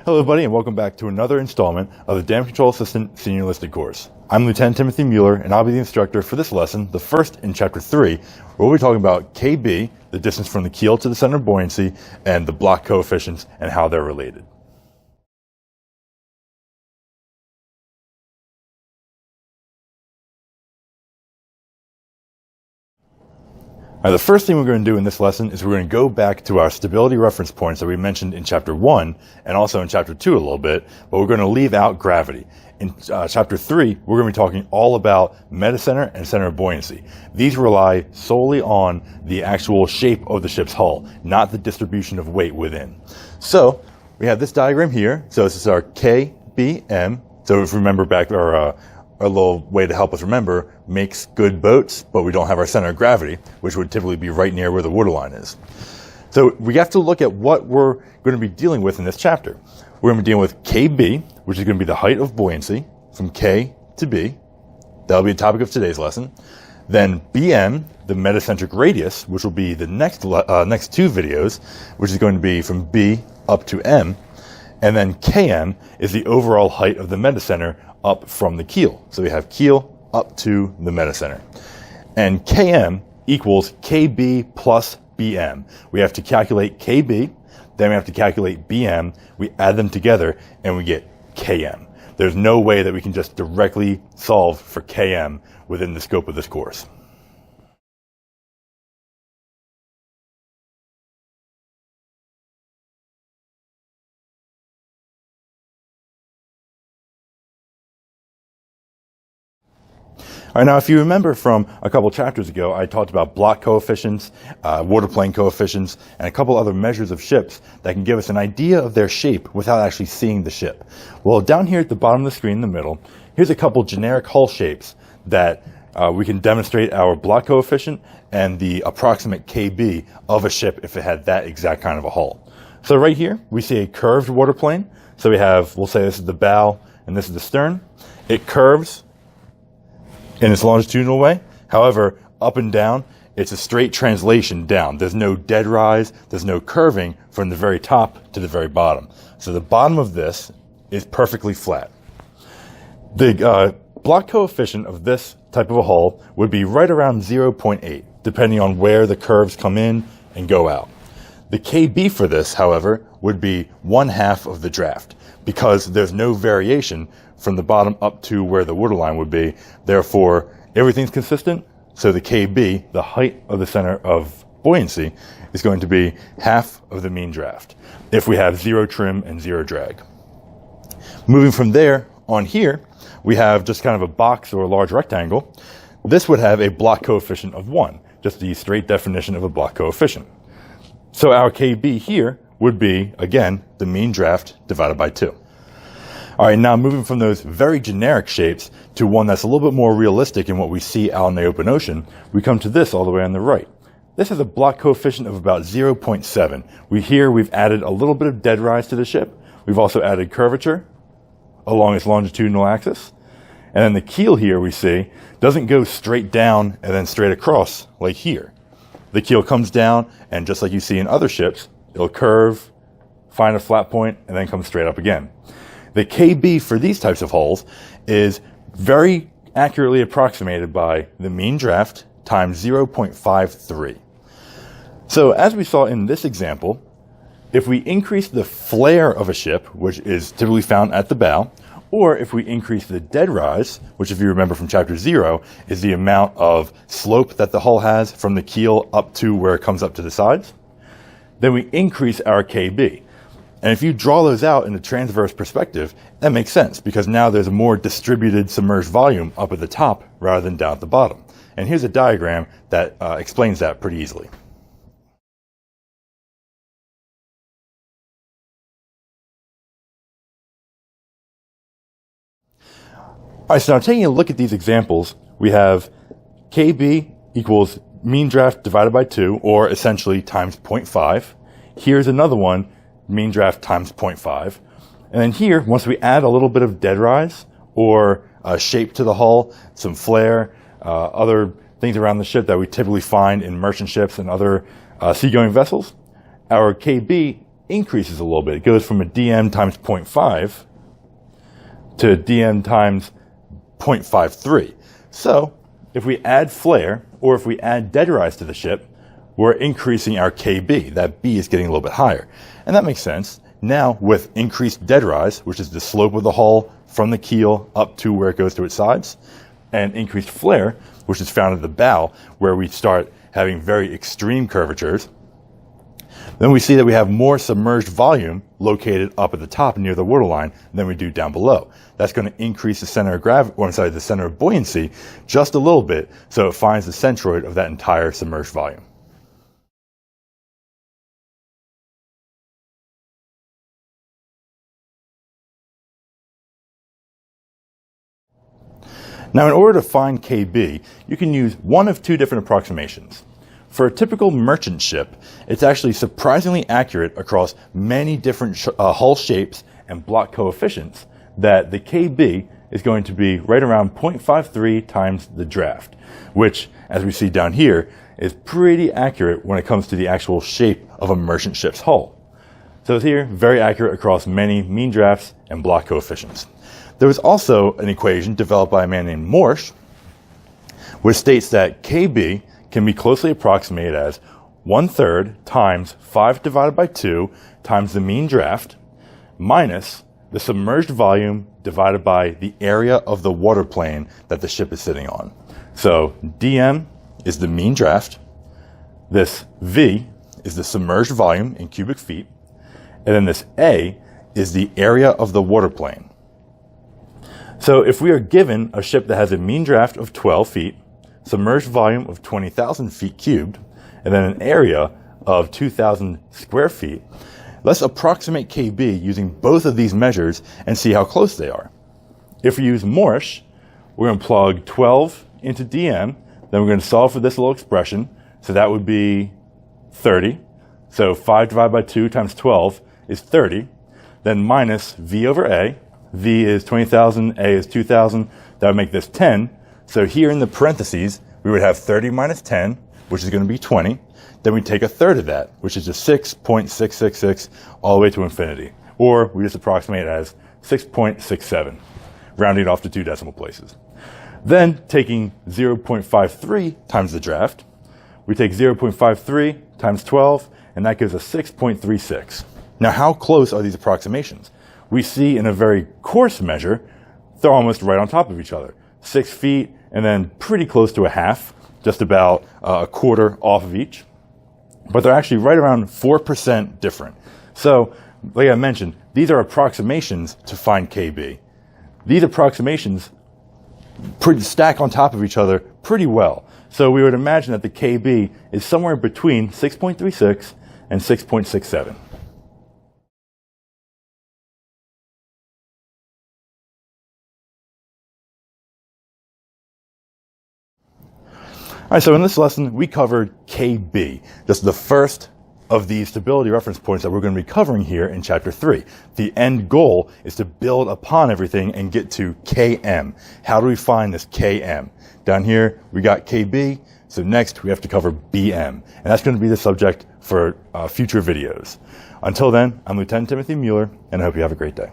Hello everybody and welcome back to another installment of the Dam Control Assistant Senior Enlisted course. I'm Lieutenant Timothy Mueller and I'll be the instructor for this lesson, the first in Chapter 3, where we'll be talking about KB, the distance from the keel to the center of buoyancy, and the block coefficients and how they're related. Now, the first thing we're going to do in this lesson is we're going to go back to our stability reference points that we mentioned in Chapter 1 and also in Chapter 2 a little bit, but we're going to leave out gravity. In Chapter 3, we're going to be talking all about metacenter and center of buoyancy. These rely solely on the actual shape of the ship's hull, not the distribution of weight within. So, we have this diagram here. So this is our KBM. So if you remember back a little way to help us remember, makes good boats, but we don't have our center of gravity, which would typically be right near where the waterline is. So we have to look at what we're going to be dealing with in this chapter. We're going to be dealing with KB, which is going to be the height of buoyancy from K to B. That'll be the topic of today's lesson. Then BM, the metacentric radius, which will be the next two videos, which is going to be from B up to M. And then KM is the overall height of the metacenter up from the keel. So we have keel up to the metacenter. And KM equals KB plus BM. We have to calculate KB, then we have to calculate BM, we add them together, and we get KM. There's no way that we can just directly solve for KM within the scope of this course. All right, now if you remember from a couple chapters ago, I talked about block coefficients, waterplane coefficients, and a couple other measures of ships that can give us an idea of their shape without actually seeing the ship. Well, down here at the bottom of the screen in the middle, here's a couple generic hull shapes that we can demonstrate our block coefficient and the approximate KB of a ship if it had that exact kind of a hull. So right here, we see a curved waterplane. So we have, we'll say this is the bow and this is the stern. It curves in its longitudinal way. However, up and down, it's a straight translation down. There's no dead rise, there's no curving from the very top to the very bottom. So the bottom of this is perfectly flat. The block coefficient of this type of a hull would be right around 0.8, depending on where the curves come in and go out. The KB for this, however, would be 1/2 of the draft, because there's no variation from the bottom up to where the waterline would be. Therefore, everything's consistent. So the KB, the height of the center of buoyancy, is going to be 1/2 of the mean draft if we have 0 trim and 0 drag. Moving from there on here, we have just kind of a box or a large rectangle. This would have a block coefficient of 1, just the straight definition of a block coefficient. So our KB here would be, again, the mean draft divided by 2. All right, now moving from those very generic shapes to one that's a little bit more realistic in what we see out in the open ocean, we come to this all the way on the right. This has a block coefficient of about 0.7. We've added a little bit of dead rise to the ship. We've also added curvature along its longitudinal axis. And then the keel here we see doesn't go straight down and then straight across like here. The keel comes down, and just like you see in other ships, it'll curve, find a flat point, and then come straight up again. The KB for these types of hulls is very accurately approximated by the mean draft times 0.53. So as we saw in this example, if we increase the flare of a ship, which is typically found at the bow, or if we increase the dead rise, which if you remember from Chapter 0, is the amount of slope that the hull has from the keel up to where it comes up to the sides, then we increase our KB. And if you draw those out in a transverse perspective, that makes sense because now there's a more distributed submerged volume up at the top rather than down at the bottom. And here's a diagram that explains that pretty easily. All right, so now taking a look at these examples, we have KB equals mean draft divided by 2, or essentially times 0.5. Here's another one, mean draft times 0.5. And then here, once we add a little bit of dead rise or shape to the hull, some flare, other things around the ship that we typically find in merchant ships and other seagoing vessels, our KB increases a little bit. It goes from a dm times 0.5 to a dm times 0.53. So if we add flare, or if we add dead rise to the ship, we're increasing our KB. That B is getting a little bit higher. And that makes sense. Now, with increased dead rise, which is the slope of the hull from the keel up to where it goes to its sides, and increased flare, which is found at the bow, where we start having very extreme curvatures, then we see that we have more submerged volume located up at the top near the waterline than we do down below. That's going to increase the center of gravity, the center of buoyancy just a little bit, so it finds the centroid of that entire submerged volume. Now, in order to find KB, you can use one of two different approximations. For a typical merchant ship, it's actually surprisingly accurate across many different hull shapes and block coefficients that the KB is going to be right around 0.53 times the draft, which, as we see down here, is pretty accurate when it comes to the actual shape of a merchant ship's hull. So it's here, very accurate across many mean drafts and block coefficients. There was also an equation developed by a man named Morse, which states that KB can be closely approximated as 1/3 times 5 divided by 2 times the mean draft minus the submerged volume divided by the area of the water plane that the ship is sitting on. So dm is the mean draft, this V is the submerged volume in cubic feet, and then this A is the area of the water plane. So if we are given a ship that has a mean draft of 12 feet, submerged volume of 20,000 feet cubed, and then an area of 2,000 square feet, let's approximate KB using both of these measures and see how close they are. If we use Morse, we're going to plug 12 into dm, then we're going to solve for this little expression, so that would be 30. So 5 divided by 2 times 12 is 30, then minus V over A. V is 20,000, A is 2,000, that would make this 10. So here in the parentheses, we would have 30 minus 10, which is going to be 20. Then we take 1/3 of that, which is just 6.666 all the way to infinity. Or we just approximate it as 6.67, rounding it off to 2 decimal places. Then taking 0.53 times the draft, we take 0.53 times 12, and that gives us 6.36. Now, how close are these approximations? We see in a very coarse measure, they're almost right on top of each other. 6 feet, and then pretty close to a half, just about a quarter off of each. But they're actually right around 4% different. So, like I mentioned, these are approximations to find KB. These approximations stack on top of each other pretty well. So we would imagine that the KB is somewhere between 6.36 and 6.67. All right, so in this lesson, we covered KB. This is the first of the stability reference points that we're going to be covering here in Chapter 3. The end goal is to build upon everything and get to KM. How do we find this KM? Down here, we got KB, so next we have to cover BM. And that's going to be the subject for future videos. Until then, I'm Lieutenant Timothy Mueller, and I hope you have a great day.